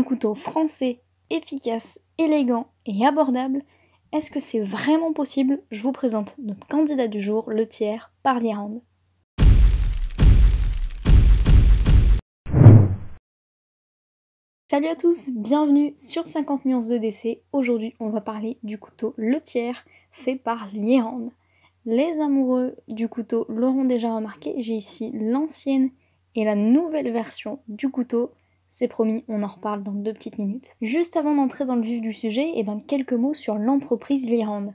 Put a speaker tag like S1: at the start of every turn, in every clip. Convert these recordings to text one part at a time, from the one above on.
S1: Un couteau français, efficace, élégant et abordable. Est-ce que c'est vraiment possible? Je vous présente notre candidat du jour, le tiers par Lierand. Salut à tous, bienvenue sur 50 nuances de décès. Aujourd'hui, on va parler du couteau Le Tiers fait par Lierand. Les amoureux du couteau l'auront déjà remarqué, j'ai ici l'ancienne et la nouvelle version du couteau. C'est promis, on en reparle dans 2 petites minutes. Juste avant d'entrer dans le vif du sujet, quelques mots sur l'entreprise Lierand.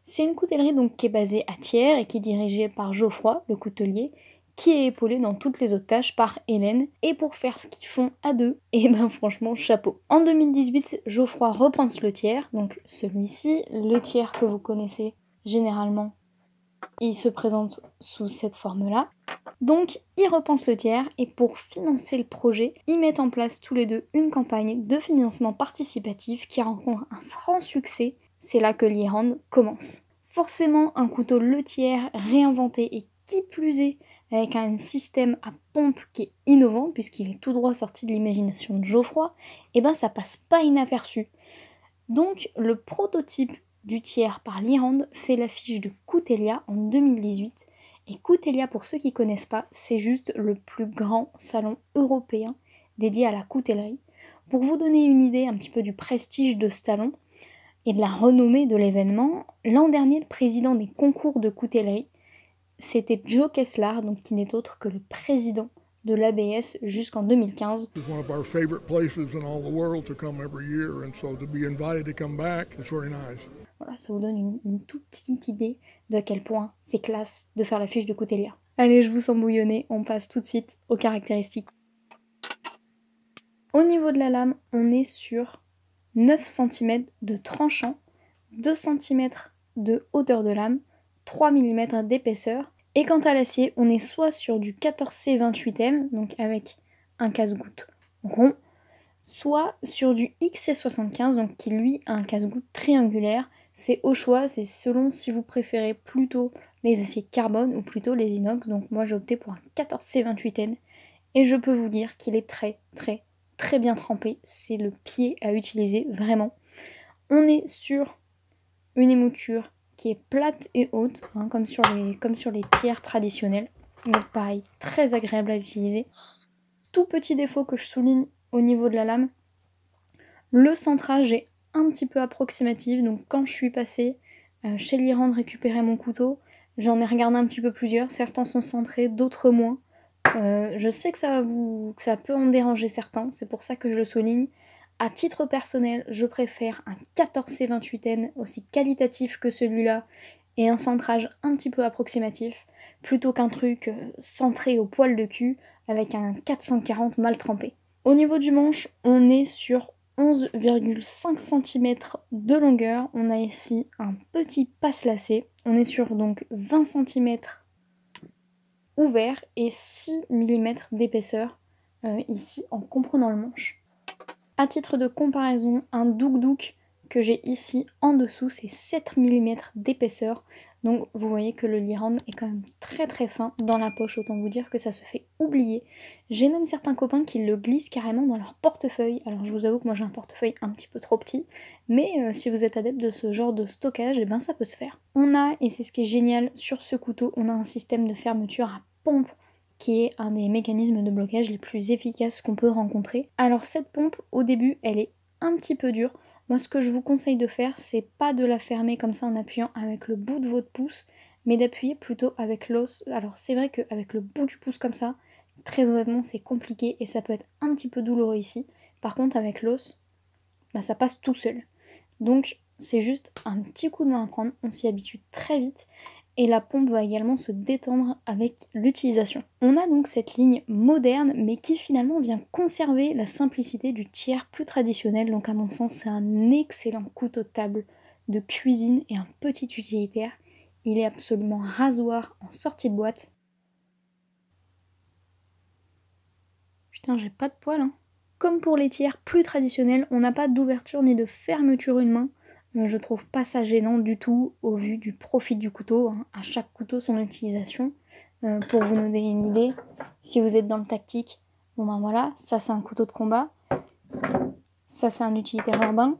S1: C'est une coutellerie donc qui est basée à Thiers et qui est dirigée par Geoffroy, le coutelier, qui est épaulé dans toutes les autres tâches par Hélène. Et pour faire ce qu'ils font à deux, franchement, chapeau. En 2018, Geoffroy repense le tiers, donc celui-ci, le tiers que vous connaissez généralement. Il se présente sous cette forme-là. Donc, ils repensent le tiers et pour financer le projet, ils mettent en place tous les deux une campagne de financement participatif qui rencontre un franc succès. C'est là que Lierand commence. Forcément, un couteau Le Tiers réinventé et qui plus est avec un système à pompe qui est innovant puisqu'il est tout droit sorti de l'imagination de Geoffroy, ça passe pas inaperçu. Donc, le prototype du tiers par Lierand fait l'affiche de Coutelia en 2018. Et Coutelia, pour ceux qui ne connaissent pas, c'est juste le plus grand salon européen dédié à la coutellerie. Pour vous donner une idée un petit peu du prestige de ce salon et de la renommée de l'événement, l'an dernier, le président des concours de coutellerie, c'était Joe Kessler, donc qui n'est autre que le président de l'ABS jusqu'en 2015. Voilà, ça vous donne une toute petite idée de à quel point c'est classe de faire la fiche de Coutelia. Allez, je vous sens bouillonner, on passe tout de suite aux caractéristiques. Au niveau de la lame, on est sur 9 cm de tranchant, 2 cm de hauteur de lame, 3 mm d'épaisseur. Et quant à l'acier, on est soit sur du 14C 28M, donc avec un casse-goutte rond, soit sur du XC75, donc qui lui a un casse-goutte triangulaire. C'est au choix, c'est selon si vous préférez plutôt les aciers carbone ou plutôt les inox. Donc moi j'ai opté pour un 14C 28N et je peux vous dire qu'il est très bien trempé. C'est le pied à utiliser, vraiment. On est sur une émouture qui est plate et haute, comme sur les tiers traditionnels. Donc pareil, très agréable à utiliser. Tout petit défaut que je souligne au niveau de la lame, le centrage est un petit peu approximatif. Donc quand je suis passée chez Lierand récupérer mon couteau, j'en ai regardé un petit peu plusieurs. Certains sont centrés, d'autres moins. Je sais que ça peut en déranger certains, c'est pour ça que je le souligne. À titre personnel, je préfère un 14C 28N aussi qualitatif que celui-là et un centrage un petit peu approximatif plutôt qu'un truc centré au poil de cul avec un 440 mal trempé. Au niveau du manche, on est sur 11,5 cm de longueur. On a ici un petit passe-lacet. On est sur donc 20 cm ouvert et 6 mm d'épaisseur ici en comprenant le manche. À titre de comparaison, un douk que j'ai ici en dessous, c'est 7 mm d'épaisseur. Donc vous voyez que le Lierand est quand même très fin dans la poche, autant vous dire que ça se fait oublier. J'ai même certains copains qui le glissent carrément dans leur portefeuille. Alors je vous avoue que moi j'ai un portefeuille un petit peu trop petit, mais si vous êtes adepte de ce genre de stockage, ça peut se faire. On a, et c'est ce qui est génial sur ce couteau, on a un système de fermeture à pompe qui est un des mécanismes de blocage les plus efficaces qu'on peut rencontrer. Alors cette pompe, au début, elle est un petit peu dure. Moi, ce que je vous conseille de faire, c'est pas de la fermer comme ça en appuyant avec le bout de votre pouce, mais d'appuyer plutôt avec l'os. Alors c'est vrai qu'avec le bout du pouce comme ça, très honnêtement, c'est compliqué et ça peut être un petit peu douloureux ici. Par contre, avec l'os, ça passe tout seul. Donc c'est juste un petit coup de main à prendre, on s'y habitue très vite. Et la pompe va également se détendre avec l'utilisation. On a donc cette ligne moderne, mais qui finalement vient conserver la simplicité du tiers plus traditionnel. Donc à mon sens, c'est un excellent couteau de table de cuisine et un petit utilitaire. Il est absolument rasoir en sortie de boîte. Putain, j'ai pas de poils, hein. Comme pour les tiers plus traditionnels, on n'a pas d'ouverture ni de fermeture une main. Je trouve pas ça gênant du tout au vu du profil du couteau, hein. À chaque couteau son utilisation. Pour vous donner une idée, si vous êtes dans le tactique, voilà, ça c'est un couteau de combat. Ça, c'est un utilitaire urbain.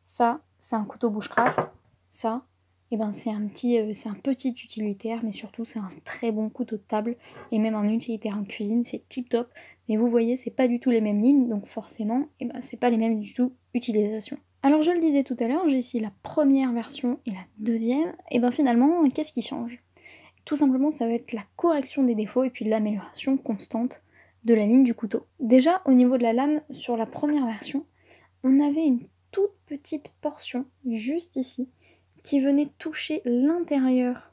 S1: Ça, c'est un couteau bushcraft. Ça, eh ben, c'est un petit utilitaire, mais surtout, c'est un très bon couteau de table. Et même un utilitaire en cuisine, c'est tip top. Mais vous voyez, c'est pas du tout les mêmes lignes, donc forcément, eh ben, c'est pas les mêmes du tout utilisations. Alors, je le disais tout à l'heure, j'ai ici la première version et la deuxième. Et ben finalement, qu'est-ce qui change? Tout simplement, ça va être la correction des défauts et puis l'amélioration constante de la ligne du couteau. Déjà, au niveau de la lame, sur la première version, on avait une toute petite portion, juste ici, qui venait toucher l'intérieur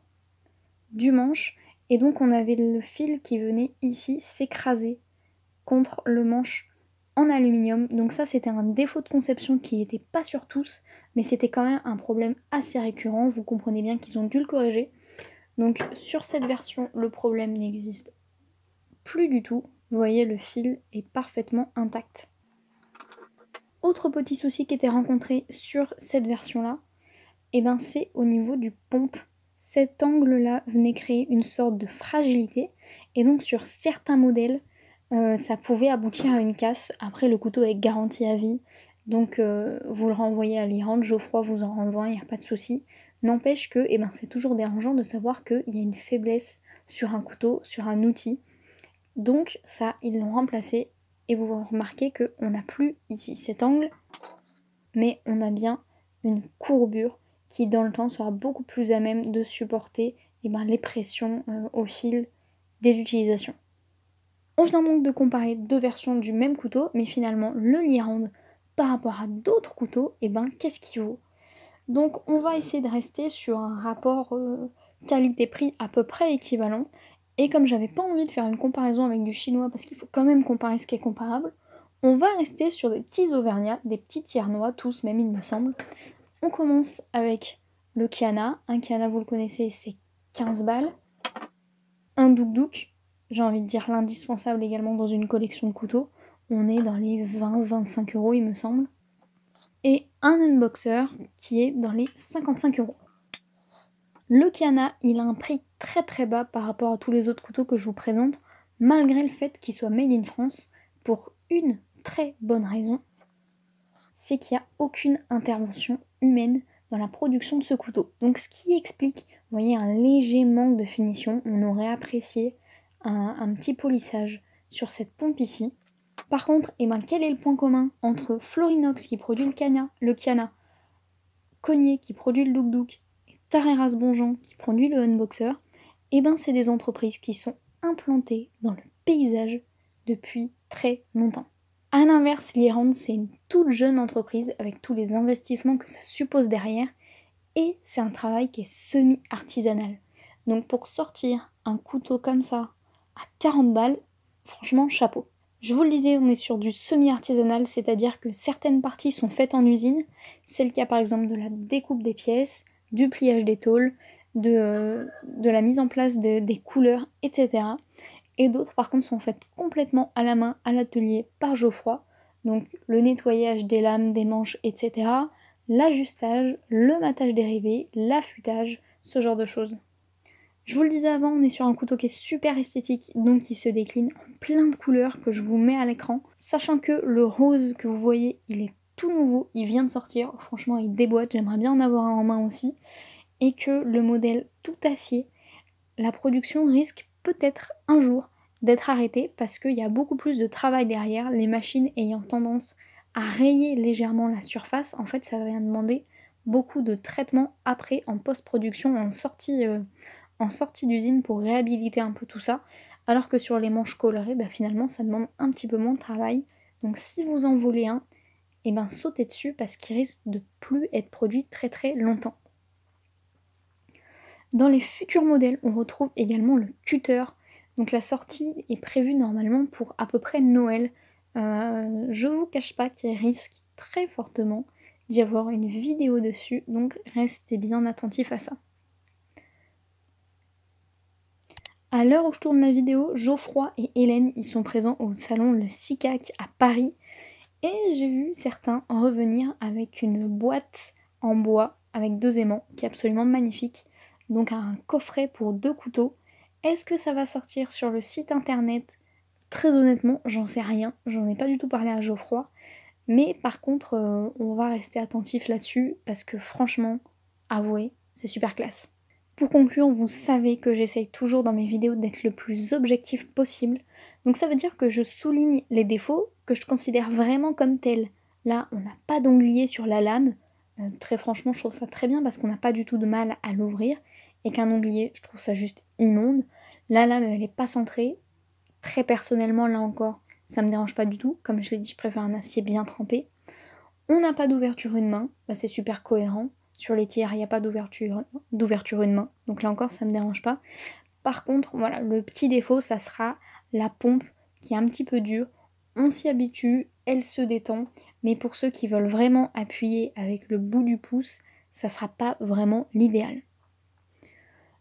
S1: du manche, et donc on avait le fil qui venait ici s'écraser contre le manche en aluminium. Donc ça, c'était un défaut de conception qui n'était pas sur tous, mais c'était quand même un problème assez récurrent. Vous comprenez bien qu'ils ont dû le corriger. Donc sur cette version, le problème n'existe plus du tout. Vous voyez, le fil est parfaitement intact. Autre petit souci qui était rencontré sur cette version-là, et ben c'est au niveau du pompe. Cet angle-là venait créer une sorte de fragilité, et donc sur certains modèles, ça pouvait aboutir à une casse. Après, le couteau est garanti à vie, donc vous le renvoyez à l'Iran, Geoffroy vous en renvoie, il n'y a pas de souci. N'empêche que eh ben, c'est toujours dérangeant de savoir qu'il y a une faiblesse sur un couteau, sur un outil. Donc ça, ils l'ont remplacé, et vous remarquez qu'on n'a plus ici cet angle, mais on a bien une courbure qui dans le temps sera beaucoup plus à même de supporter les pressions au fil des utilisations. On vient donc de comparer deux versions du même couteau, mais finalement le Lierand par rapport à d'autres couteaux, qu'est-ce qu'il vaut? Donc on va essayer de rester sur un rapport qualité-prix à peu près équivalent. Et comme j'avais pas envie de faire une comparaison avec du chinois, parce qu'il faut quand même comparer ce qui est comparable, on va rester sur des petits auvergnats, des petits tiernois, tous même il me semble. On commence avec le Kiana. Un Kiana, vous le connaissez, c'est 15 balles. Un Douk Douk, j'ai envie de dire l'indispensable également dans une collection de couteaux. On est dans les 20-25 euros il me semble. Et un Unboxer qui est dans les 55 euros. Le Kiana, il a un prix très très bas par rapport à tous les autres couteaux que je vous présente, malgré le fait qu'il soit made in France, pour une très bonne raison, c'est qu'il n'y a aucune intervention humaine dans la production de ce couteau. Donc ce qui explique, vous voyez, un léger manque de finition. On aurait apprécié un petit polissage sur cette pompe ici. Par contre, quel est le point commun entre Florinox qui produit le Kiana, Cognier qui produit le Douk Douk, et Tarreras Bonjean qui produit le Unboxer? C'est des entreprises qui sont implantées dans le paysage depuis très longtemps. A l'inverse, Lierand, c'est une toute jeune entreprise avec tous les investissements que ça suppose derrière, et c'est un travail qui est semi-artisanal. Donc pour sortir un couteau comme ça à 40 balles, franchement, chapeau. Je vous le disais, on est sur du semi-artisanal, c'est-à-dire que certaines parties sont faites en usine. C'est le cas par exemple de la découpe des pièces, du pliage des tôles, de la mise en place des couleurs, etc. Et d'autres par contre sont faites complètement à la main, à l'atelier, par Geoffroy. Donc le nettoyage des lames, des manches, etc. L'ajustage, le matage dérivé, l'affûtage, ce genre de choses. Je vous le disais avant, on est sur un couteau qui est super esthétique, donc qui se décline en plein de couleurs que je vous mets à l'écran. Sachant que le rose que vous voyez, il est tout nouveau, il vient de sortir, franchement il déboîte, j'aimerais bien en avoir un en main aussi. Et que le modèle tout acier, la production risque peut-être un jour d'être arrêtée parce qu'il y a beaucoup plus de travail derrière, les machines ayant tendance à rayer légèrement la surface. En fait, ça va demander beaucoup de traitement après en post-production, en sortie d'usine pour réhabiliter un peu tout ça, alors que sur les manches colorées, finalement ça demande un petit peu moins de travail. Donc si vous en voulez un, sautez dessus parce qu'il risque de plus être produit très très longtemps. Dans les futurs modèles, on retrouve également le cutter. Donc la sortie est prévue normalement pour à peu près Noël. Je vous cache pas qu'il risque très fortement d'y avoir une vidéo dessus, donc restez bien attentifs à ça. À l'heure où je tourne la vidéo, Geoffroy et Hélène y sont présents au salon Le SICAC à Paris. Et j'ai vu certains revenir avec une boîte en bois avec 2 aimants qui est absolument magnifique. Donc un coffret pour 2 couteaux. Est-ce que ça va sortir sur le site internet? Très honnêtement, j'en sais rien. J'en ai pas du tout parlé à Geoffroy. Mais par contre, on va rester attentif là-dessus parce que franchement, avouez, c'est super classe. Pour conclure, vous savez que j'essaye toujours dans mes vidéos d'être le plus objectif possible. Donc ça veut dire que je souligne les défauts que je considère vraiment comme tels. Là, on n'a pas d'onglier sur la lame. Très franchement, je trouve ça très bien parce qu'on n'a pas du tout de mal à l'ouvrir. Et qu'un onglier, je trouve ça juste immonde. La lame, elle n'est pas centrée. Très personnellement, là encore, ça me dérange pas du tout. Comme je l'ai dit, je préfère un acier bien trempé. On n'a pas d'ouverture une main, bah, c'est super cohérent. Sur les tiers, il n'y a pas d'ouverture une main, donc là encore, ça me dérange pas. Par contre, voilà, le petit défaut, ça sera la pompe qui est un petit peu dure. On s'y habitue, elle se détend, mais pour ceux qui veulent vraiment appuyer avec le bout du pouce, ça sera pas vraiment l'idéal.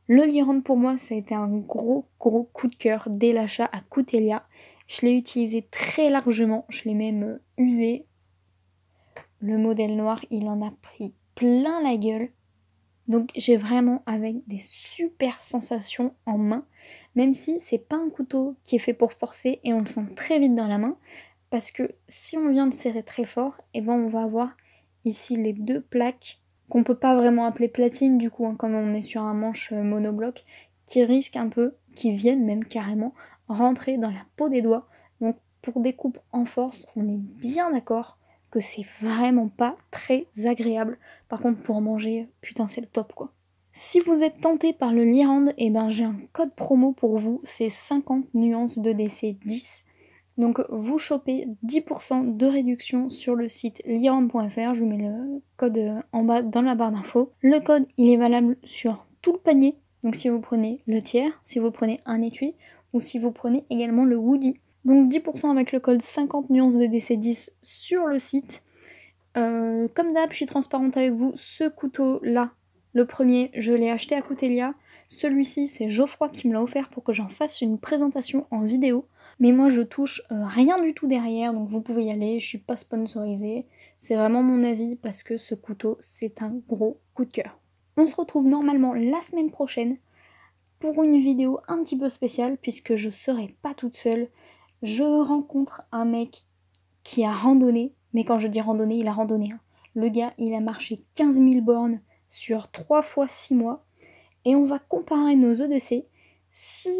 S1: Le Lirand pour moi, ça a été un gros coup de cœur dès l'achat à Coutelia. Je l'ai utilisé très largement, je l'ai même usé. Le modèle noir, il en a pris plein la gueule. Donc j'ai vraiment avec des super sensations en main, même si c'est pas un couteau qui est fait pour forcer et on le sent très vite dans la main, parce que si on vient le serrer très fort, et ben on va avoir ici les deux plaques qu'on peut pas vraiment appeler platine du coup, hein, comme on est sur un manche monobloc, qui risquent un peu, qui viennent même carrément rentrer dans la peau des doigts. Donc pour des coupes en force, on est bien d'accord que c'est vraiment pas très agréable. Par contre, pour manger, putain, c'est le top quoi. Si vous êtes tenté par le Lirand, et ben j'ai un code promo pour vous, c'est 50 nuances de DC 10. Donc vous chopez 10% de réduction sur le site lirand.fr, je vous mets le code en bas dans la barre d'infos. Le code, il est valable sur tout le panier, donc si vous prenez le tiers, si vous prenez un étui, ou si vous prenez également le Woody. Donc 10% avec le code 50 nuances de DC10 sur le site. Comme d'hab, je suis transparente avec vous, ce couteau-là, le premier, je l'ai acheté à Coutelia. Celui-ci, c'est Geoffroy qui me l'a offert pour que j'en fasse une présentation en vidéo. Mais moi, je touche rien du tout derrière, donc vous pouvez y aller, je suis pas sponsorisée. C'est vraiment mon avis parce que ce couteau, c'est un gros coup de cœur. On se retrouve normalement la semaine prochaine pour une vidéo un petit peu spéciale puisque je serai pas toute seule. Je rencontre un mec qui a randonné, mais quand je dis randonné, il a randonné. Hein. Le gars, il a marché 15 000 bornes sur 3 fois 6 mois et on va comparer nos EDC. Si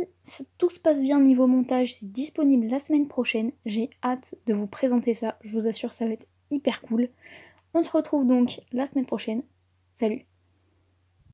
S1: tout se passe bien niveau montage, c'est disponible la semaine prochaine. J'ai hâte de vous présenter ça. Je vous assure, ça va être hyper cool. On se retrouve donc la semaine prochaine. Salut!